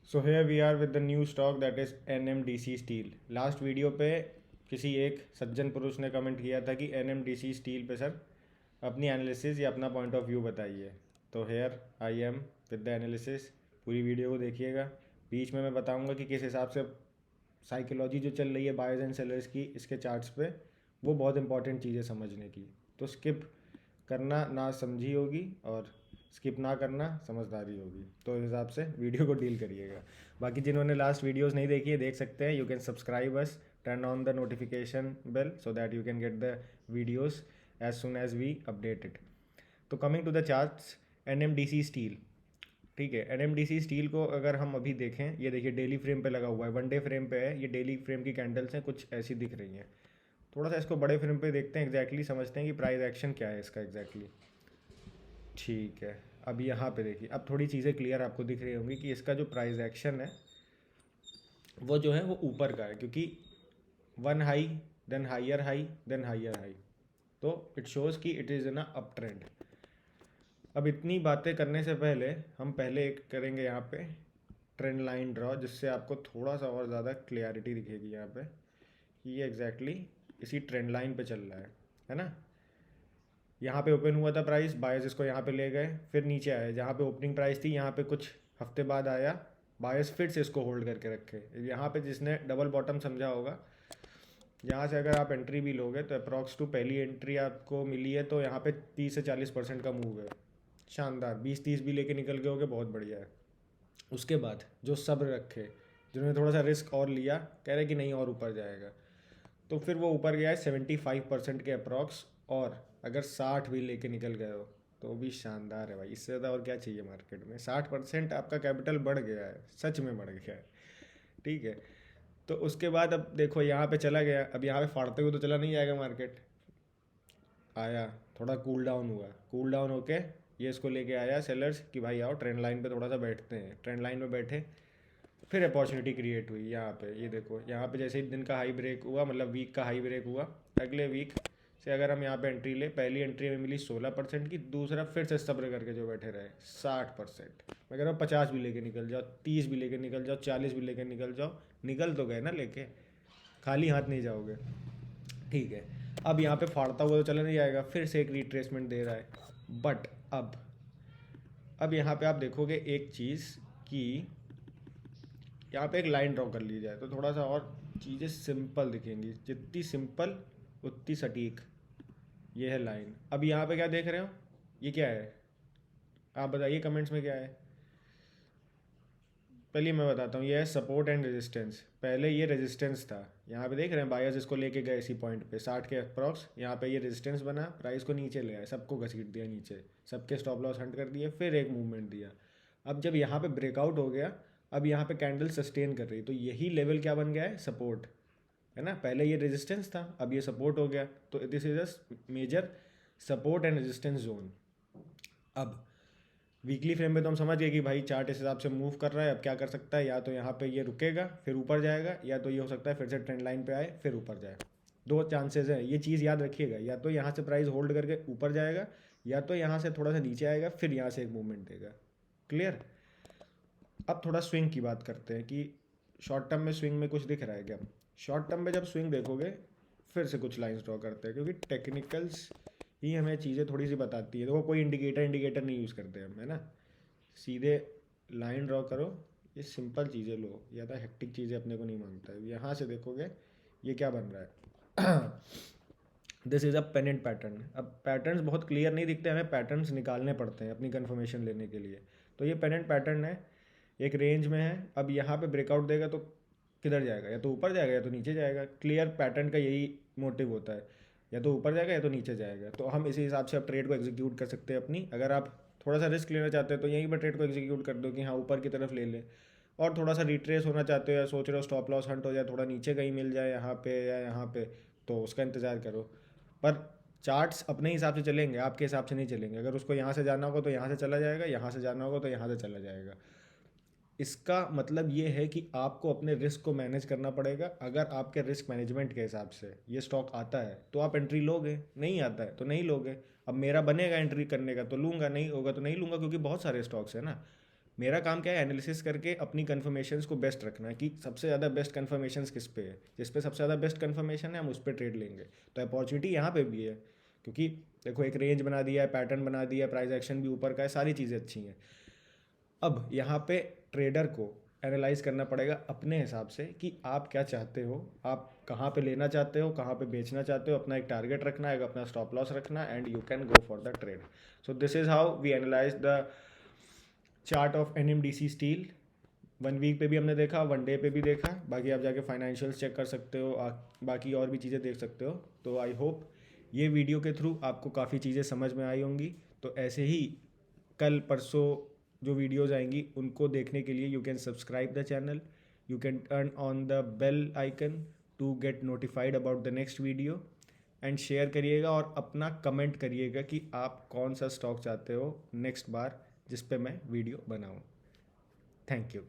So here we are with the new stock that is NMDC steel. Last video पे किसी एक सज्जन पुरुष ने कमेंट किया था कि NMDC स्टील पे सर अपनी एनालिसिस या अपना पॉइंट ऑफ व्यू बताइए। तो here I am with the analysis. पूरी वीडियो को देखिएगा। बीच में मैं बताऊंगा कि किस हिसाब से साइकोलॉजी जो चल रही है बायर्स एंड सेलर्स की इसके चार्ट्स पे, वो बहुत इंपॉर्टेंट चीज़ है समझने की। तो स्किप करना ना समझी होगी और स्किप ना करना समझदारी होगी। तो इस हिसाब से वीडियो को डील करिएगा। बाकी जिन्होंने लास्ट वीडियोस नहीं देखी है देख सकते हैं। You can subscribe us, turn on the notification bell so that you can get the videos as soon as we update it. तो coming to the charts, NMDC steel. ठीक है, NMDC स्टील को अगर हम अभी देखें, ये देखिए डेली फ्रेम पे लगा हुआ है, वन डे फ्रेम पे है। ये डेली फ्रेम की कैंडल्स हैं, कुछ ऐसी दिख रही हैं। थोड़ा सा इसको बड़े फ्रेम पे देखते हैं, एग्जैक्टली समझते हैं कि प्राइस एक्शन क्या है इसका एग्जैक्टली। ठीक है, अब यहाँ पे देखिए, अब थोड़ी चीज़ें क्लियर आपको दिख रही होंगी कि इसका जो प्राइस एक्शन है वो जो है वो ऊपर का है, क्योंकि one high than higher high, तो इट शोज़ कि it is in a up trend. अब इतनी बातें करने से पहले हम पहले एक करेंगे यहाँ पे ट्रेंड लाइन ड्रॉ, जिससे आपको थोड़ा सा और ज़्यादा क्लियरिटी दिखेगी यहाँ पे कि ये एग्जैक्टली इसी ट्रेंड लाइन पे चल रहा है ना। यहाँ पे ओपन हुआ था प्राइस, बायर्स इसको यहाँ पे ले गए, फिर नीचे आए जहाँ पे ओपनिंग प्राइस थी, यहाँ पे कुछ हफ्ते बाद आया, बायर्स फिर से इसको होल्ड करके रखे। यहाँ पे जिसने डबल बॉटम समझा होगा, यहाँ से अगर आप एंट्री भी लोगे तो अप्रॉक्स टू पहली एंट्री आपको मिली है, तो यहाँ पे 30 से 40% का मूव है। शानदार, 20-30 भी लेके निकल गए होगे, बहुत बढ़िया है। उसके बाद जो सब्र रखे, जिन्होंने थोड़ा सा रिस्क और लिया, कह रहे कि नहीं और ऊपर जाएगा, तो फिर वो ऊपर गया है 75% के अप्रॉक्स। और अगर 60 भी लेके निकल गए हो तो भी शानदार है भाई। इससे ज़्यादा और क्या चाहिए मार्केट में। 60% आपका कैपिटल बढ़ गया है, सच में बढ़ गया है। ठीक है, तो उसके बाद अब देखो यहाँ पे चला गया, अब यहाँ पे फाड़ते हुए तो चला नहीं जाएगा मार्केट। आया, थोड़ा कूल डाउन हुआ, कूल डाउन होके ये इसको लेके आया सेलर्स कि भाई आओ ट्रेंड लाइन पे थोड़ा सा बैठते हैं। ट्रेंड लाइन पे बैठे, फिर अपॉर्चुनिटी क्रिएट हुई यहाँ पे। ये देखो यहाँ पे जैसे ही दिन का हाई ब्रेक हुआ, मतलब वीक का हाई ब्रेक हुआ, अगले वीक से अगर हम यहाँ पे एंट्री ले, पहली एंट्री में मिली 16% की, दूसरा फिर से सब्र करके जो बैठे रहे 60%। मैं कह रहा हूँ 50 भी लेके निकल जाओ, 30 भी लेके निकल जाओ, 40 भी लेके निकल जाओ, निकल तो गए ना लेके, खाली हाथ नहीं जाओगे। ठीक है, अब यहाँ पे फाड़ता हुआ तो चला नहीं जाएगा, फिर से एक रिट्रेसमेंट दे रहा है। बट अब यहाँ पे आप देखोगे एक चीज़ कि यहाँ पे एक लाइन ड्रॉ कर ली जाए तो थोड़ा सा और चीज़ें सिंपल दिखेंगी। जितनी सिंपल उतनी सटीक। ये है लाइन। अब यहाँ पे क्या देख रहे हो, ये क्या है, आप बताइए कमेंट्स में क्या है। पहले मैं बताता हूँ, ये है सपोर्ट एंड रेजिस्टेंस। पहले ये रेजिस्टेंस था, यहाँ पे देख रहे हैं बायर्स इसको लेके गए इसी पॉइंट पे 60 के अप्रॉक्स। यहाँ पे ये रेजिस्टेंस बना, प्राइस को नीचे ले आए, सबको घसीट दिया नीचे, सबके स्टॉप लॉस हंट कर दिए, फिर एक मूवमेंट दिया। अब जब यहाँ पे ब्रेकआउट हो गया, अब यहाँ पे कैंडल सस्टेन कर रही, तो यही लेवल क्या बन गया है, सपोर्ट है ना। पहले ये रेजिस्टेंस था, अब ये सपोर्ट हो गया, तो this is a major support and resistance zone. अब वीकली फ्रेम में तो हम समझ गए कि भाई चार्ट इस हिसाब से मूव कर रहा है। अब क्या कर सकता है, या तो यहाँ पे ये रुकेगा फिर ऊपर जाएगा, या तो ये हो सकता है फिर से ट्रेंड लाइन पे आए फिर ऊपर जाए। दो चांसेस है, ये चीज़ याद रखिएगा। या तो यहाँ से प्राइस होल्ड करके ऊपर जाएगा, या तो यहाँ से थोड़ा सा नीचे आएगा, फिर यहाँ से एक मूवमेंट देगा। क्लियर। अब थोड़ा स्विंग की बात करते हैं कि शॉर्ट टर्म में स्विंग में कुछ दिख रहा है क्या। शॉर्ट टर्म में जब स्विंग देखोगे, फिर से कुछ लाइंस ड्रॉ करते हैं, क्योंकि टेक्निकल्स ही हमें चीज़ें थोड़ी सी बताती है। देखो कोई इंडिकेटर नहीं यूज़ करते हम, है ना। सीधे लाइन ड्रॉ करो, ये सिंपल चीज़ें लो, ज़्यादा हेक्टिक चीज़ें अपने को नहीं मांगता है। यहाँ से देखोगे ये क्या बन रहा है this is a pennant pattern. अब पैटर्न्स बहुत क्लियर नहीं दिखते, हमें पैटर्न्स निकालने पड़ते हैं अपनी कन्फर्मेशन लेने के लिए। तो ये पेनेंट पैटर्न है, एक रेंज में है। अब यहाँ पे ब्रेकआउट देगा तो किधर जाएगा, या तो ऊपर जाएगा या तो नीचे जाएगा। क्लियर पैटर्न का यही मोटिव होता है, या तो ऊपर जाएगा या तो नीचे जाएगा। तो हम इसी हिसाब से अब ट्रेड को एग्जीक्यूट कर सकते हैं अपनी। अगर आप थोड़ा सा रिस्क लेना चाहते हो तो यहीं पर ट्रेड को एग्जीक्यूट कर दो कि हाँ ऊपर की तरफ ले ले। और थोड़ा सा रिट्रेस होना चाहते हो या सोच रहे हो स्टॉप लॉस हंट हो जाए, थोड़ा नीचे कहीं मिल जाए यहाँ पे या यहाँ पे, तो उसका इंतज़ार करो। पर चार्ट्स अपने हिसाब से चलेंगे, आपके हिसाब से नहीं चलेंगे। अगर उसको यहाँ से जाना होगा तो यहाँ से चला जाएगा, यहाँ से जाना होगा तो यहाँ से चला जाएगा। इसका मतलब ये है कि आपको अपने रिस्क को मैनेज करना पड़ेगा। अगर आपके रिस्क मैनेजमेंट के हिसाब से ये स्टॉक आता है तो आप एंट्री लोगे, नहीं आता है तो नहीं लोगे। अब मेरा बनेगा एंट्री करने का तो लूँगा, नहीं होगा तो नहीं लूँगा, क्योंकि बहुत सारे स्टॉक्स हैं ना। मेरा काम क्या है, एनालिसिस करके अपनी कन्फर्मेशंस को बेस्ट रखना है कि सबसे ज़्यादा बेस्ट कन्फर्मेशंस किस पे है, जिस पे सबसे ज़्यादा बेस्ट कन्फर्मेशन है हम उस पर ट्रेड लेंगे। तो अपॉर्चुनिटी यहाँ पे भी है, क्योंकि देखो एक रेंज बना दिया है, पैटर्न बना दिया है, प्राइस एक्शन भी ऊपर का है, सारी चीज़ें अच्छी हैं। अब यहाँ पे ट्रेडर को एनालाइज करना पड़ेगा अपने हिसाब से कि आप क्या चाहते हो, आप कहाँ पे लेना चाहते हो, कहाँ पे बेचना चाहते हो, अपना एक टारगेट रखना है, अपना स्टॉप लॉस रखना है, and you can go for the trade. So this is how we analyse the chart of NMDC steel. 1 week पे भी हमने देखा, 1 डे पे भी देखा, बाकी आप जाके फाइनेंशियल्स चेक कर सकते हो, बाकी और भी चीज़ें देख सकते हो। तो आई होप ये वीडियो के थ्रू आपको काफ़ी चीज़ें समझ में आई होंगी। तो ऐसे ही कल परसों जो वीडियोज़ आएंगी उनको देखने के लिए you can subscribe the channel, you can turn on the bell icon to get notified about the next video, and share करिएगा और अपना कमेंट करिएगा कि आप कौन सा स्टॉक चाहते हो नेक्स्ट बार जिस पे मैं वीडियो बनाऊँ। Thank you.